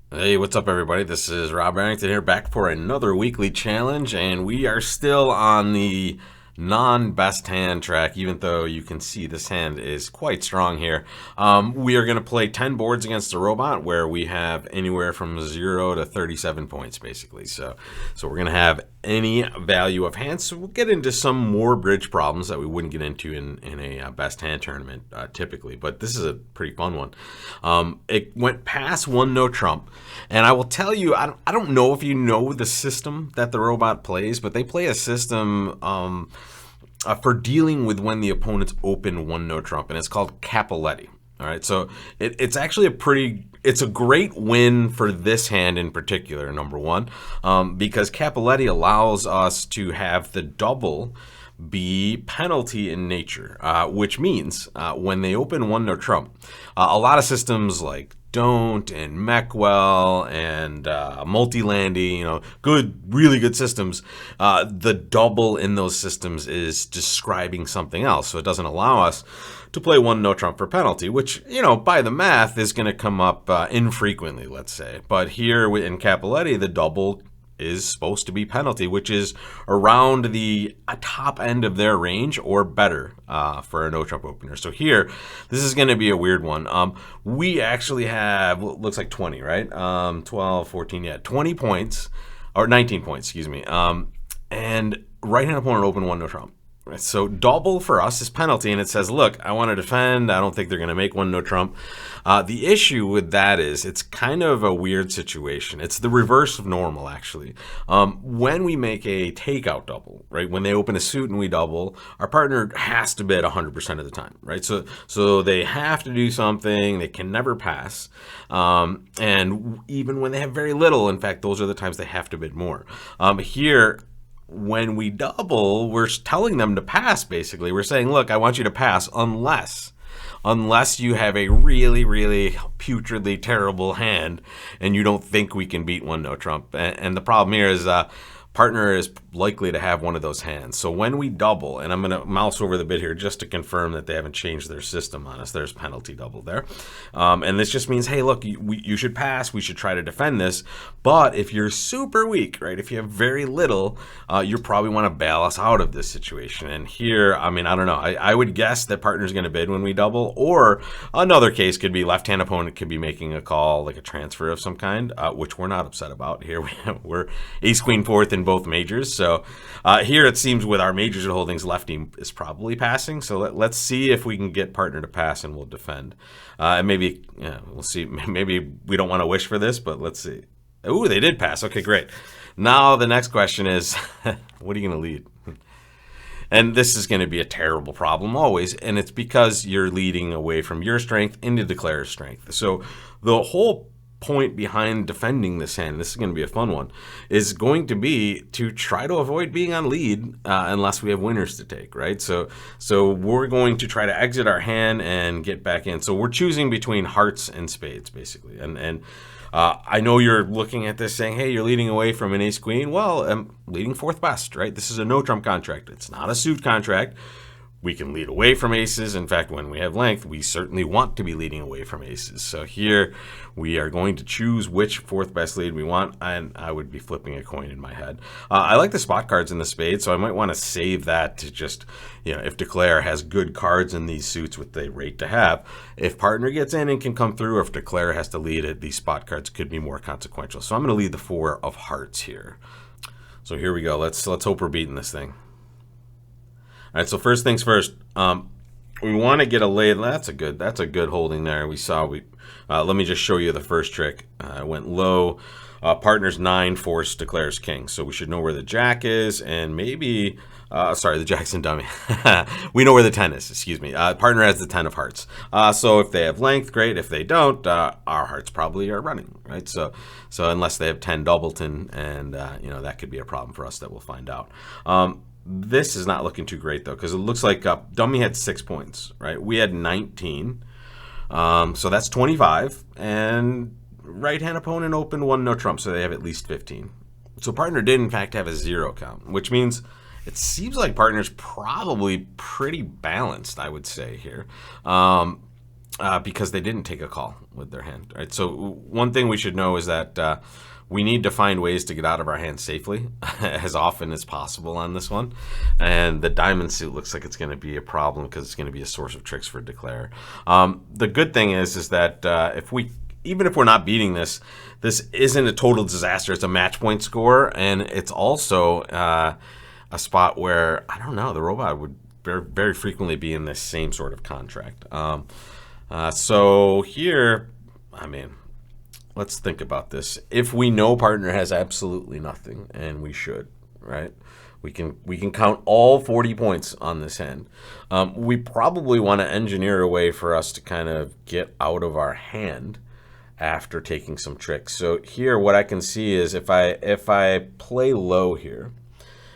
Hey, what's up, everybody? This is Rob Arrington here, back for another weekly challenge, and we are still on the non-best hand track, even though you can see this hand is quite strong here. We are going to play 10 boards against a robot where we have anywhere from 0 to 37 points, basically. So we're going to have any value of hands. So we'll get into some more bridge problems that we wouldn't get into in a best hand tournament typically, but this is a pretty fun one. It went past one no trump, and I will tell you, I don't know if you know the system that the robot plays, but they play a system for dealing with when the opponents open one no trump, and it's called Capoletti. All right, so it's actually it's a great win for this hand in particular, number one, because Capoletti allows us to have the double be penalty in nature, which means when they open one no trump, a lot of systems like Don't and Meckwell and Multilandy, really good systems. The double in those systems is describing something else, so it doesn't allow us to play one no trump for penalty, which by the math is going to come up infrequently, let's say. But here in Capoletti, the double is supposed to be penalty, which is around the top end of their range or better for a no trump opener. So here, this is going to be a weird one. We actually have, looks like 20, right? 12, 14, 20 points, or 19 points, excuse me. And right-hand opponent open one no trump. So double for us is penalty, and it says, look, I want to defend. I don't think they're going to make one no trump. The issue with that is it's kind of a weird situation. It's the reverse of normal, actually. When we make a takeout double, right, when they open a suit and we double, our partner has to bid 100% of the time, right? So they have to do something. They can never pass. And even when they have very little, in fact, those are the times they have to bid more. Here, when we double, we're telling them to pass, basically. We're saying, look, I want you to pass unless you have a really, really putridly terrible hand and you don't think we can beat one no trump. And the problem here is partner is likely to have one of those hands. So when we double, and I'm going to mouse over the bid here just to confirm that they haven't changed their system on us. There's penalty double there. And this just means, hey, look, you should pass. We should try to defend this. But if you're super weak, right, if you have very little, you probably want to bail us out of this situation. And here, I don't know. I would guess that partner's going to bid when we double. Or another case could be left-hand opponent could be making a call, like a transfer of some kind, which we're not upset about. Here we're ace, queen, fourth in both majors. So here it seems with our majors and holdings, lefty is probably passing. So let's see if we can get partner to pass and we'll defend. And maybe, we'll see. Maybe we don't want to wish for this, but let's see. Ooh, they did pass. Okay, great. Now the next question is, what are you going to lead? And this is going to be a terrible problem always, and it's because you're leading away from your strength into declare's strength. So the whole point behind defending this hand, this is going to be a fun one, is going to be to try to avoid being on lead unless we have winners to take, right? So we're going to try to exit our hand and get back in. So we're choosing between hearts and spades, basically. And I know you're looking at this saying, hey, you're leading away from an ace queen. Well, I'm leading fourth best, right? This is a no trump contract. It's not a suit contract. We can lead away from aces. In fact, when we have length, we certainly want to be leading away from aces. So here we are going to choose which fourth best lead we want, and I would be flipping a coin in my head. I like the spot cards in the spade, so I might want to save that to just, if declare has good cards in these suits, which they rate to have. If partner gets in and can come through, or if declare has to lead it, these spot cards could be more consequential. So I'm going to lead the four of hearts here. So here we go. Let's hope we're beating this thing. All right, so first things first, we want to get a lay. That's a good holding there. Let me just show you the first trick. I went low. Partner's 9, force declares king. So we should know where the jack is, and maybe, the jack's in dummy. We know where the 10 is, excuse me. Partner has the 10 of hearts. So if they have length, great. If they don't, our hearts probably are running, right? So unless they have 10 doubleton, and, that could be a problem for us that we'll find out. This is not looking too great, though, because it looks like dummy had 6 points, right? We had 19. So that's 25. And right-hand opponent opened one no trump, so they have at least 15. So partner did, in fact, have a 0 count, which means it seems like partner's probably pretty balanced, I would say here. because they didn't take a call with their hand. Right. So one thing we should know is that we need to find ways to get out of our hand safely as often as possible on this one. And the diamond suit looks like it's going to be a problem because it's going to be a source of tricks for Declare. The good thing is that even if we're not beating this, this isn't a total disaster. It's a match point score, and it's also a spot where, I don't know, the robot would very, very frequently be in this same sort of contract. So here, I mean, let's think about this. If we know partner has absolutely nothing, and we should, right? We can count all 40 points on this hand. We probably want to engineer a way for us to kind of get out of our hand after taking some tricks. So here, what I can see is if I play low here,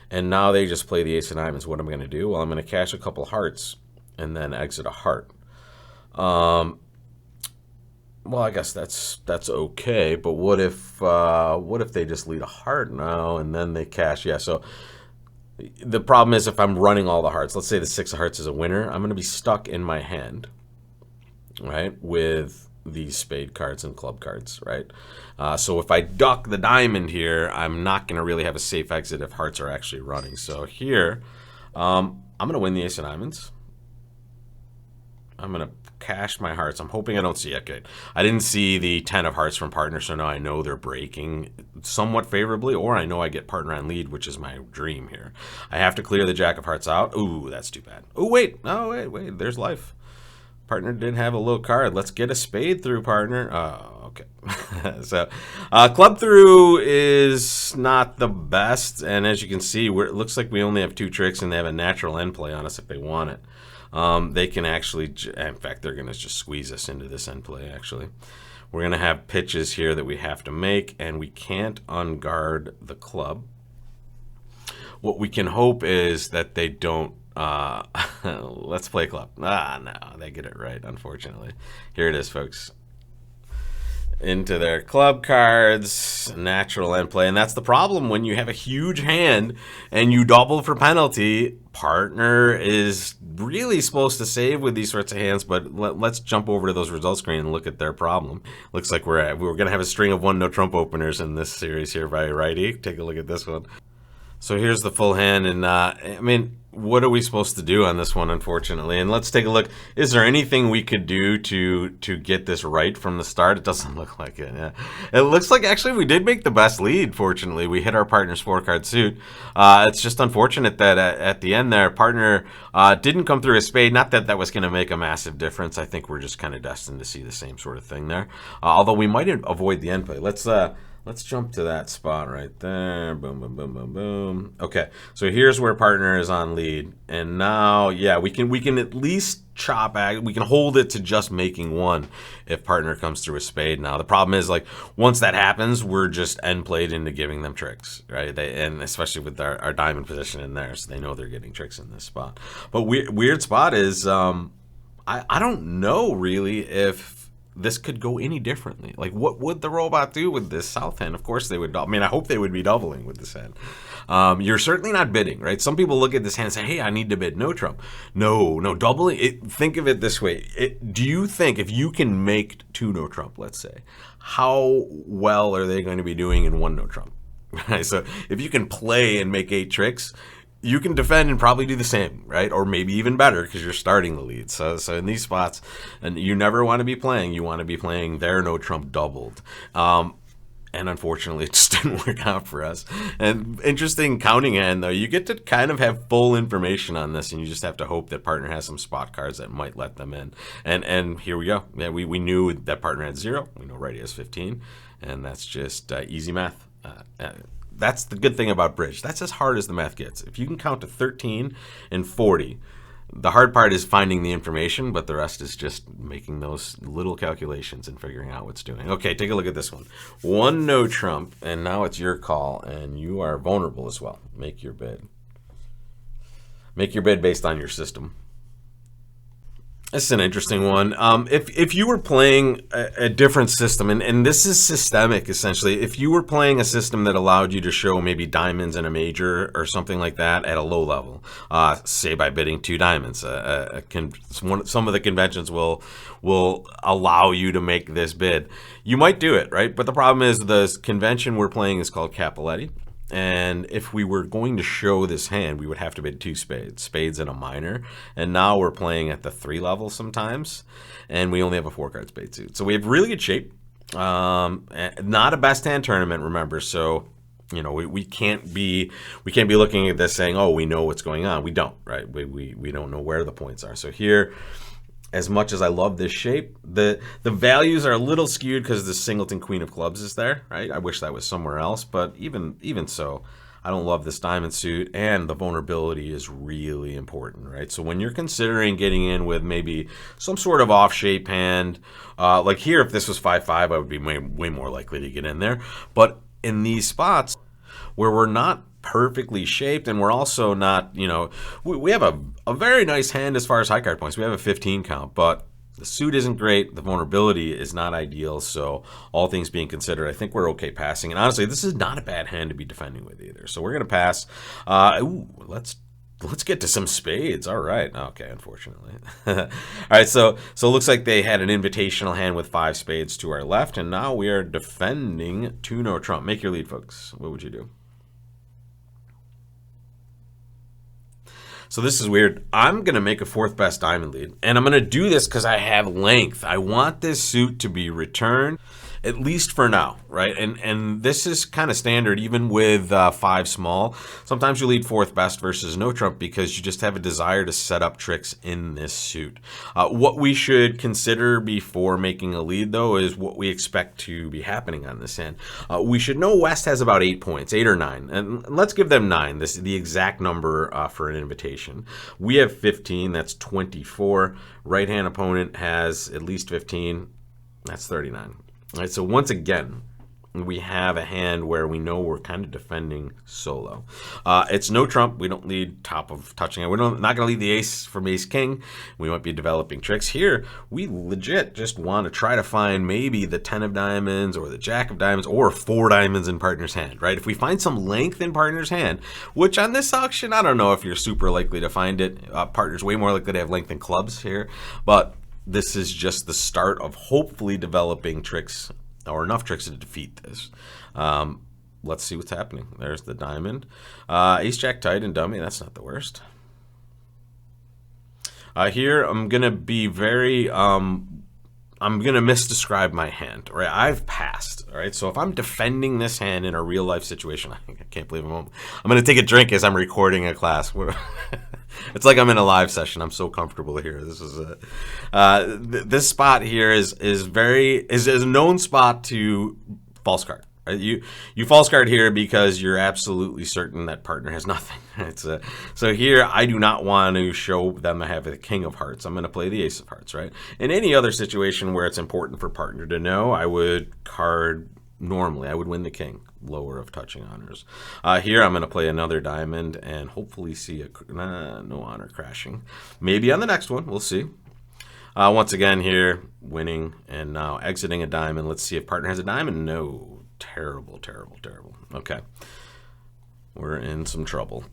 and now they just play the ace of diamonds, what am I going to do? Well, I'm going to cash a couple hearts and then exit a heart. Well, I guess that's okay, but what if they just lead a heart now and then they cash? Yeah, so the problem is if I'm running all the hearts, let's say the 6 of hearts is a winner, I'm going to be stuck in my hand, right, with these spade cards and club cards, right? So if I duck the diamond here, I'm not going to really have a safe exit if hearts are actually running. So here, I'm going to win the ace of diamonds. I'm going to cash my hearts. I'm hoping I don't see it. Good. I didn't see the 10 of hearts from partner, so now I know they're breaking somewhat favorably, or I know I get partner on lead, which is my dream here. I have to clear the jack of hearts out. Ooh, that's too bad. Oh, wait. Oh, wait. There's life. Partner did have a little card. Let's get a spade through, partner. Oh, okay. So club through is not the best, and as you can see, it looks like we only have 2 tricks, and they have a natural end play on us if they want it. They can actually, in fact, they're going to just squeeze us into this end play, actually. We're going to have pitches here that we have to make, and we can't unguard the club. What we can hope is that they don't, let's play club. No, they get it right, unfortunately. Here it is, folks. Into their club cards, natural end play. And that's the problem when you have a huge hand and you double for penalty. Partner is really supposed to save with these sorts of hands, but let's jump over to those results screen and look at their problem. Looks like we're going to have a string of 1 no trump openers in this series here by righty. Take a look at this one. So here's the full hand, and I mean, what are we supposed to do on this one, unfortunately? And let's take a look. Is there anything we could do to get this right from the start? It doesn't look like it. Yeah. It looks like actually we did make the best lead, fortunately. We hit our partner's 4-card suit. It's just unfortunate that at the end there, partner didn't come through a spade. Not that that was going to make a massive difference. I think we're just kind of destined to see the same sort of thing there. Although we might avoid the end play. Let's jump to that spot right there. Boom, boom, boom, boom, boom. Okay, so here's where partner is on lead, and now, yeah, we can at least chop back. We can hold it to just making 1 if partner comes through a spade. Now the problem is, like, once that happens, we're just end played into giving them tricks, right? And especially with our diamond position in there, so they know they're getting tricks in this spot. But weird spot is I don't know really if this could go any differently. Like, what would the robot do with this south hand? Of course they would. I mean, I hope they would be doubling with this hand. You're certainly not bidding, right? Some people look at this hand and say, hey, I need to bid no trump. No, doubling. Think of it this way. Do you think if you can make 2 no trump, let's say, how well are they going to be doing in 1 no trump? Right? So if you can play and make 8 tricks, you can defend and probably do the same, right? Or maybe even better because you're starting the lead. So in these spots, and you never want to be playing. You want to be playing their no trump doubled. And unfortunately, it just didn't work out for us. And interesting counting hand, though. You get to kind of have full information on this, and you just have to hope that partner has some spot cards that might let them in. And here we go. Yeah, we knew that partner had 0. We know righty has 15. And that's just easy math. That's the good thing about bridge. That's as hard as the math gets. If you can count to 13 and 40, the hard part is finding the information, but the rest is just making those little calculations and figuring out what's doing. Okay, take a look at this one. 1 no trump, and now it's your call, and you are vulnerable as well. Make your bid. Make your bid based on your system. This is an interesting one. If you were playing a different system, and this is systemic essentially, if you were playing a system that allowed you to show maybe diamonds in a major or something like that at a low level, say by bidding 2 diamonds, some of the conventions will allow you to make this bid. You might do it, right? But the problem is the convention we're playing is called Cappelletti. And if we were going to show this hand, we would have to bid 2 spades and a minor. And now we're playing at the 3 level sometimes, and we only have a 4-card spade suit. So we have really good shape. Not a best hand tournament, remember. So we can't be looking at this saying, oh, we know what's going on. We don't, right? We don't know where the points are. So here, as much as I love this shape, the values are a little skewed because the singleton queen of clubs is there, right? I wish that was somewhere else, but even so, I don't love this diamond suit, and the vulnerability is really important, right? So when you're considering getting in with maybe some sort of off shape hand, like here, if this was 5-5, I would be way more likely to get in there. But in these spots where we're not perfectly shaped, and we're also not, we have a very nice hand as far as high card points. We have a 15 count, but the suit isn't great. The vulnerability is not ideal. So all things being considered, I think we're okay passing. And honestly, this is not a bad hand to be defending with either. So we're going to pass. Let's get to some spades. All right. Okay, unfortunately. All right, so it looks like they had an invitational hand with 5 spades to our left, and now we are defending to no trump. Make your lead, folks. What would you do? So this is weird. I'm going to make a 4th best diamond lead, and I'm going to do this because I have length. I want this suit to be returned, at least for now, right? And this is kind of standard even with 5 small. Sometimes you lead 4th best versus no trump because you just have a desire to set up tricks in this suit. What we should consider before making a lead, though, is what we expect to be happening on this hand. We should know West has about 8 points, 8 or 9, and let's give them 9. This is the exact number for an invitation. We have 15, that's 24. Right-hand opponent has at least 15, that's 39. All right, so once again, we have a hand where we know we're kind of defending solo. It's no trump. We don't lead top of touching. We're not going to lead the ace from ace king. We might be developing tricks. Here, we legit just want to try to find maybe the 10 of diamonds or the jack of diamonds or 4 diamonds in partner's hand, right? If we find some length in partner's hand, which on this auction, I don't know if you're super likely to find it. Partner's way more likely to have length in clubs here, but this is just the start of hopefully developing tricks or enough tricks to defeat this. Let's see what's happening. There's the diamond. Ace, jack, tight, and dummy. That's not the worst. Here, I'm going to be very... I'm going to misdescribe my hand, right? I've passed, all right? So if I'm defending this hand in a real life situation, I can't believe I'm going to take a drink as I'm recording a class. It's like I'm in a live session. I'm so comfortable here. This is this spot here is a known spot to false card. Right? You false card here because you're absolutely certain that partner has nothing. So here I do not want to show them I have the king of hearts. I'm going to play the ace of hearts, right? In any other situation where it's important for partner to know, I would card normally. I would win the king, lower of touching honors. Here I'm going to play another diamond and hopefully see no honor crashing. Maybe on the next one, we'll see. Once again here, winning and now exiting a diamond. Let's see if partner has a diamond. No. Terrible, terrible, terrible. Okay. We're in some trouble.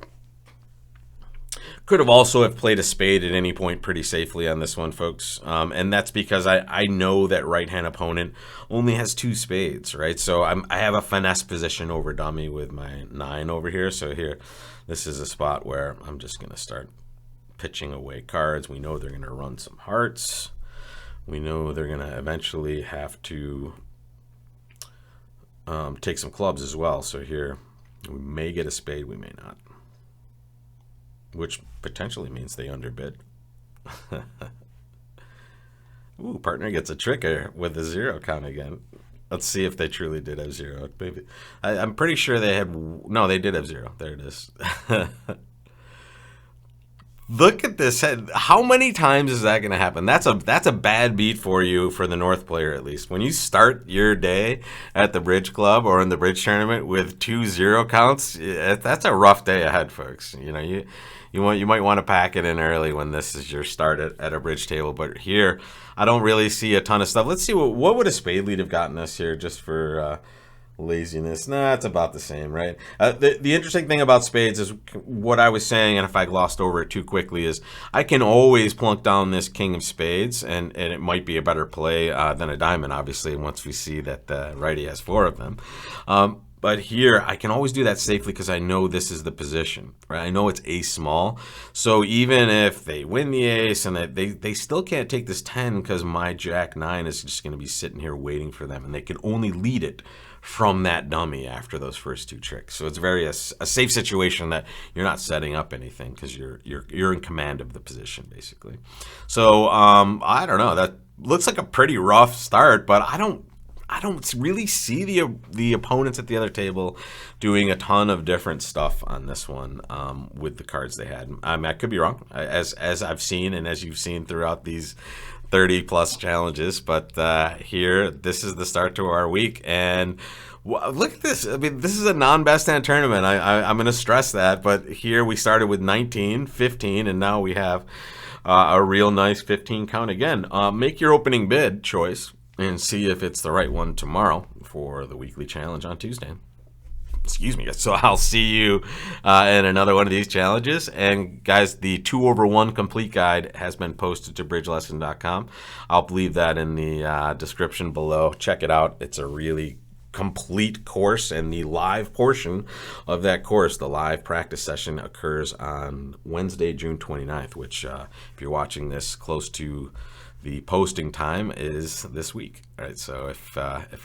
Could have also have played a spade at any point pretty safely on this one, folks. And that's because I know that right-hand opponent only has 2 spades, right? So I have a finesse position over dummy with my 9 over here. So here, this is a spot where I'm just going to start pitching away cards. We know they're going to run some hearts. We know they're going to eventually have to take some clubs as well. So here, we may get a spade, we may not. Which potentially means they underbid. Ooh, partner gets a tricker with a 0 count again. Let's see if they truly did have 0. Maybe I'm pretty sure they had... No, they did have 0. There it is. Look at this head. How many times is that going to happen? That's a bad beat for you, for the North player at least. When you start your day at the Bridge Club or in the Bridge Tournament with 2-0 counts, that's a rough day ahead, folks. You might want to pack it in early when this is your start at a bridge table. But here, I don't really see a ton of stuff. Let's see what would a spade lead have gotten us here just for laziness. Nah, it's about the same, right? The interesting thing about spades is what I was saying, and if I glossed over it too quickly, is I can always plunk down this king of spades, and it might be a better play than a diamond, obviously, once we see that the righty has 4 of them. But here, I can always do that safely because I know this is the position, right? I know it's ace small. So even if they win the ace and they still can't take this 10 because my jack 9 is just going to be sitting here waiting for them, and they can only lead it from that dummy after those first 2 tricks. So it's a safe situation that you're not setting up anything because you're in command of the position, basically. So I don't know. That looks like a pretty rough start, but I don't really see the opponents at the other table doing a ton of different stuff on this one with the cards they had. I could be wrong, as I've seen and as you've seen throughout these 30-plus challenges. But here, this is the start to our week. And look at this. I mean, this is a non-best hand tournament. I'm going to stress that. But here we started with 19, 15, and now we have a real nice 15 count again. Make your opening bid choice and see if it's the right one tomorrow for the weekly challenge on Tuesday. Excuse me. So I'll see you in another one of these challenges. And guys, the 2/1 complete guide has been posted to bridgelesson.com. I'll leave that in the description below. Check it out. It's a really complete course, and the live portion of that course, the live practice session, occurs on Wednesday, June 29th, which if you're watching this close to the posting time is this week. All right, so if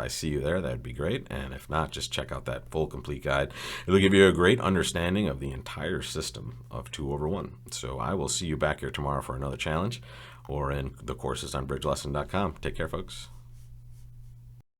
I see you there, that'd be great. And if not, just check out that full complete guide. It'll give you a great understanding of the entire system of 2/1. So I will see you back here tomorrow for another challenge or in the courses on bridgelesson.com. Take care, folks.